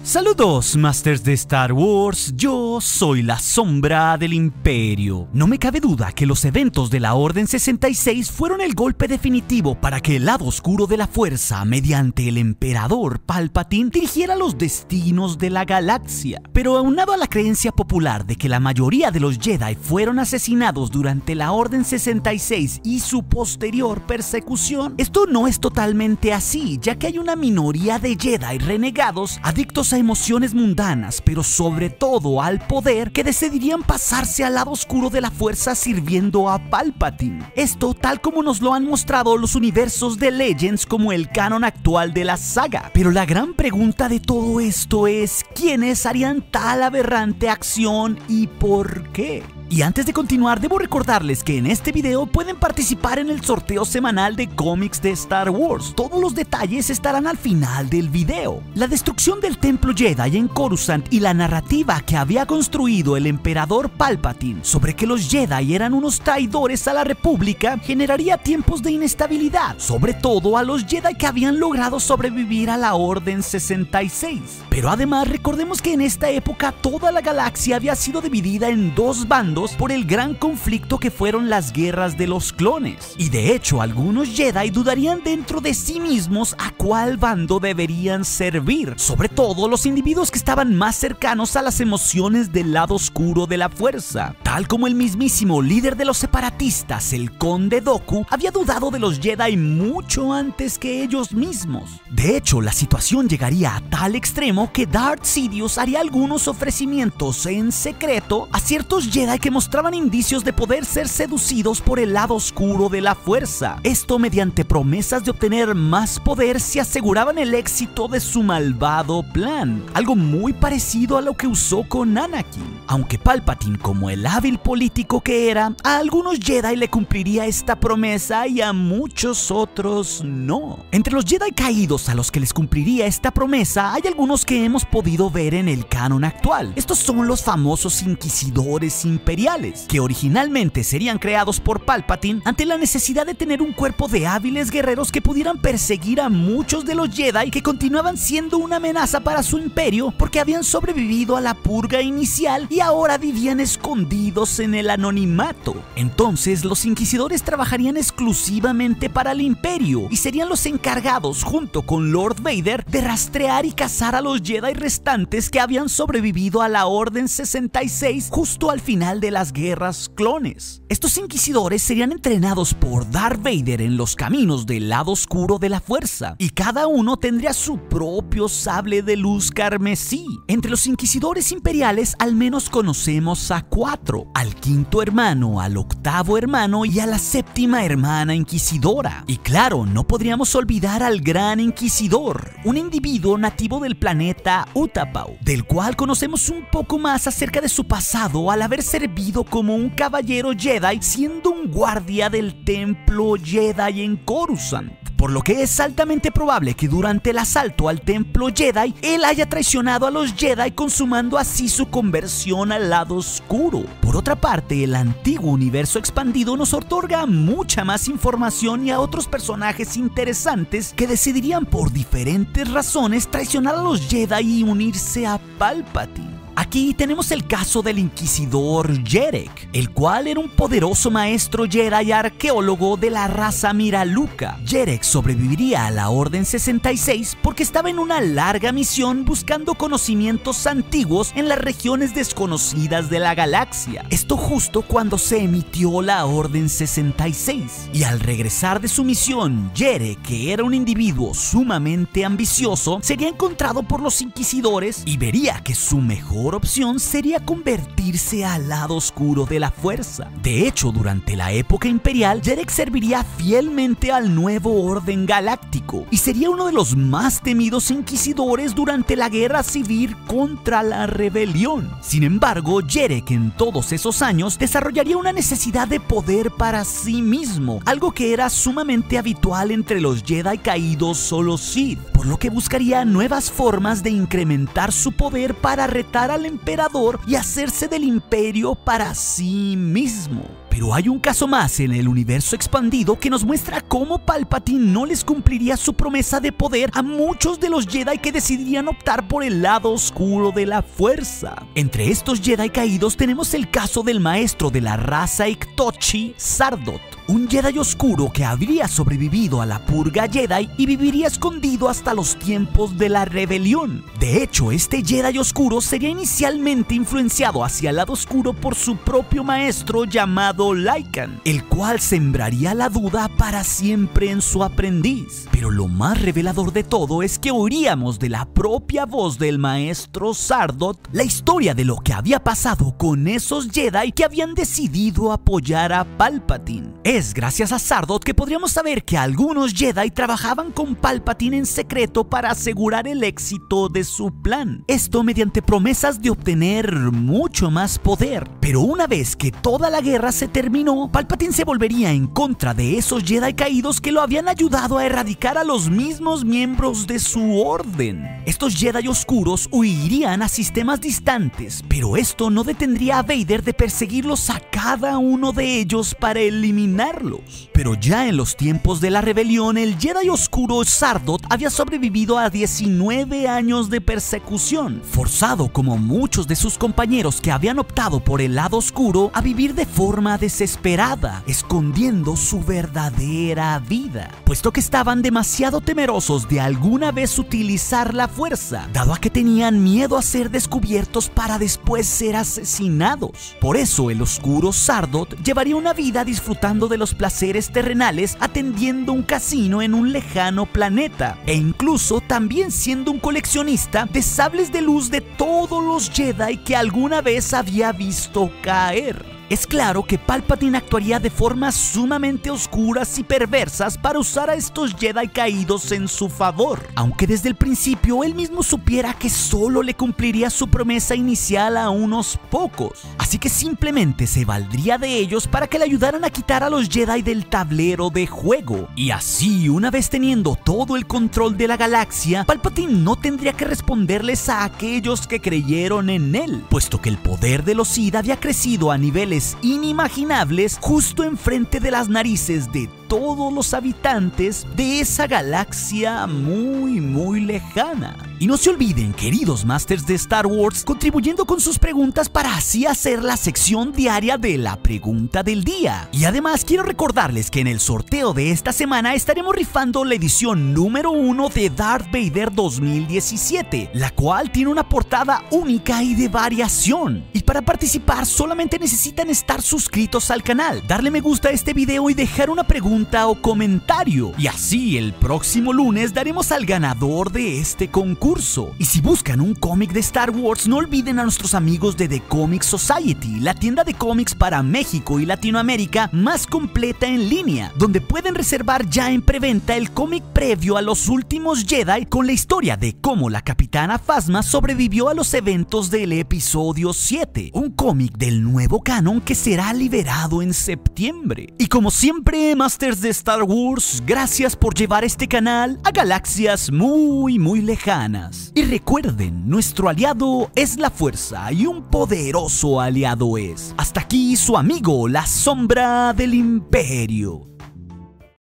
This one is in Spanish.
Saludos, Masters de Star Wars, yo soy la Sombra del Imperio. No me cabe duda que los eventos de la Orden 66 fueron el golpe definitivo para que el lado oscuro de la Fuerza, mediante el Emperador Palpatine, dirigiera los destinos de la galaxia. Pero aunado a la creencia popular de que la mayoría de los Jedi fueron asesinados durante la Orden 66 y su posterior persecución, esto no es totalmente así, ya que hay una minoría de Jedi renegados adictos a emociones mundanas, pero sobre todo al poder, que decidirían pasarse al lado oscuro de la Fuerza sirviendo a Palpatine. Esto tal como nos lo han mostrado los universos de Legends como el canon actual de la saga. Pero la gran pregunta de todo esto es, ¿quiénes harían tal aberrante acción y por qué? Y antes de continuar, debo recordarles que en este video pueden participar en el sorteo semanal de cómics de Star Wars. Todos los detalles estarán al final del video. La destrucción del Templo Jedi en Coruscant y la narrativa que había construido el Emperador Palpatine sobre que los Jedi eran unos traidores a la República generaría tiempos de inestabilidad, sobre todo a los Jedi que habían logrado sobrevivir a la Orden 66. Pero además recordemos que en esta época toda la galaxia había sido dividida en dos bandos por el gran conflicto que fueron las guerras de los clones. Y de hecho algunos Jedi dudarían dentro de sí mismos a cuál bando deberían servir, sobre todo los individuos que estaban más cercanos a las emociones del lado oscuro de la Fuerza, tal como el mismísimo líder de los separatistas, el Conde Dooku, había dudado de los Jedi mucho antes que ellos mismos. De hecho, la situación llegaría a tal extremo que Darth Sidious haría algunos ofrecimientos en secreto a ciertos Jedi que mostraban indicios de poder ser seducidos por el lado oscuro de la Fuerza. Esto mediante promesas de obtener más poder si aseguraban el éxito de su malvado plan. Algo muy parecido a lo que usó con Anakin. Aunque Palpatine, como el hábil político que era, a algunos Jedi le cumpliría esta promesa y a muchos otros no. Entre los Jedi caídos a los que les cumpliría esta promesa hay algunos que hemos podido ver en el canon actual. Estos son los famosos inquisidores imperiales, que originalmente serían creados por Palpatine ante la necesidad de tener un cuerpo de hábiles guerreros que pudieran perseguir a muchos de los Jedi que continuaban siendo una amenaza para su imperio porque habían sobrevivido a la purga inicial y ahora vivían escondidos en el anonimato. Entonces los inquisidores trabajarían exclusivamente para el imperio y serían los encargados, junto con Lord Vader, de rastrear y cazar a los Jedi restantes que habían sobrevivido a la Orden 66 justo al final de las guerras clones. Estos inquisidores serían entrenados por Darth Vader en los caminos del lado oscuro de la Fuerza, y cada uno tendría su propio sable de luz carmesí. Entre los inquisidores imperiales al menos conocemos a 4, al quinto hermano, al octavo hermano y a la séptima hermana inquisidora. Y claro, no podríamos olvidar al gran inquisidor, un individuo nativo del planeta Utapau, del cual conocemos un poco más acerca de su pasado al haber servido como un caballero Jedi siendo un guardia del Templo Jedi en Coruscant. Por lo que es altamente probable que durante el asalto al Templo Jedi, él haya traicionado a los Jedi, consumando así su conversión al lado oscuro. Por otra parte, el antiguo universo expandido nos otorga mucha más información y a otros personajes interesantes que decidirían por diferentes razones traicionar a los Jedi y unirse a Palpatine. Aquí tenemos el caso del inquisidor Jerek, el cual era un poderoso maestro Jedi y arqueólogo de la raza Miraluka. Jerek sobreviviría a la Orden 66 porque estaba en una larga misión buscando conocimientos antiguos en las regiones desconocidas de la galaxia. Esto justo cuando se emitió la Orden 66. Y al regresar de su misión, Jerek, que era un individuo sumamente ambicioso, sería encontrado por los inquisidores y vería que su mejor opción sería convertirse al lado oscuro de la Fuerza. De hecho, durante la época imperial, Jerek serviría fielmente al nuevo orden galáctico y sería uno de los más temidos inquisidores durante la guerra civil contra la rebelión. Sin embargo, Jerek en todos esos años desarrollaría una necesidad de poder para sí mismo, algo que era sumamente habitual entre los Jedi caídos o los Sith, por lo que buscaría nuevas formas de incrementar su poder para retar al emperador y hacerse del imperio para sí mismo. Pero hay un caso más en el universo expandido que nos muestra cómo Palpatine no les cumpliría su promesa de poder a muchos de los Jedi que decidirían optar por el lado oscuro de la fuerza. Entre estos Jedi caídos tenemos el caso del maestro de la raza Iktochi, Sardot, un Jedi oscuro que habría sobrevivido a la purga Jedi y viviría escondido hasta los tiempos de la rebelión. De hecho, este Jedi oscuro sería inicialmente influenciado hacia el lado oscuro por su propio maestro llamado Lycan, el cual sembraría la duda para siempre en su aprendiz. Pero lo más revelador de todo es que oiríamos de la propia voz del maestro Sardot la historia de lo que había pasado con esos Jedi que habían decidido apoyar a Palpatine. Es gracias a Sardot que podríamos saber que algunos Jedi trabajaban con Palpatine en secreto para asegurar el éxito de su plan. Esto mediante promesas de obtener mucho más poder. Pero una vez que toda la guerra se terminó, Palpatine se volvería en contra de esos Jedi caídos que lo habían ayudado a erradicar a los mismos miembros de su orden. Estos Jedi oscuros huirían a sistemas distantes, pero esto no detendría a Vader de perseguirlos a cada uno de ellos para eliminarlos. Pero ya en los tiempos de la rebelión, el Jedi oscuro Sardot había sobrevivido a 19 años de persecución, forzado como muchos de sus compañeros que habían optado por el lado oscuro a vivir de forma desesperada, escondiendo su verdadera vida, puesto que estaban demasiado temerosos de alguna vez utilizar la fuerza, dado a que tenían miedo a ser descubiertos para después ser asesinados. Por eso el oscuro Sardot llevaría una vida disfrutando de los placeres terrenales, atendiendo un casino en un lejano planeta, e incluso también siendo un coleccionista de sables de luz de todos los Jedi que alguna vez había visto caer. Es claro que Palpatine actuaría de formas sumamente oscuras y perversas para usar a estos Jedi caídos en su favor, aunque desde el principio él mismo supiera que solo le cumpliría su promesa inicial a unos pocos, así que simplemente se valdría de ellos para que le ayudaran a quitar a los Jedi del tablero de juego. Y así, una vez teniendo todo el control de la galaxia, Palpatine no tendría que responderles a aquellos que creyeron en él, puesto que el poder de los Sith había crecido a niveles inimaginables justo enfrente de las narices de todos los habitantes de esa galaxia muy lejana. Y no se olviden, queridos Masters de Star Wars, contribuyendo con sus preguntas para así hacer la sección diaria de la pregunta del día. Y además quiero recordarles que en el sorteo de esta semana estaremos rifando la edición número 1 de Darth Vader 2017, la cual tiene una portada única y de variación. Y para participar solamente necesitan estar suscritos al canal, darle me gusta a este video y dejar una pregunta o comentario, y así el próximo lunes daremos al ganador de este concurso. Y si buscan un cómic de Star Wars, no olviden a nuestros amigos de The Comic Society, la tienda de cómics para México y Latinoamérica más completa en línea, donde pueden reservar ya en preventa el cómic previo a los últimos Jedi, con la historia de cómo la capitana Phasma sobrevivió a los eventos del episodio 7, un cómic del nuevo canon que será liberado en septiembre. Y como siempre, Masters de Star Wars, gracias por llevar este canal a galaxias muy lejanas. Y recuerden, nuestro aliado es la fuerza y un poderoso aliado es. Hasta aquí su amigo, la Sombra del Imperio.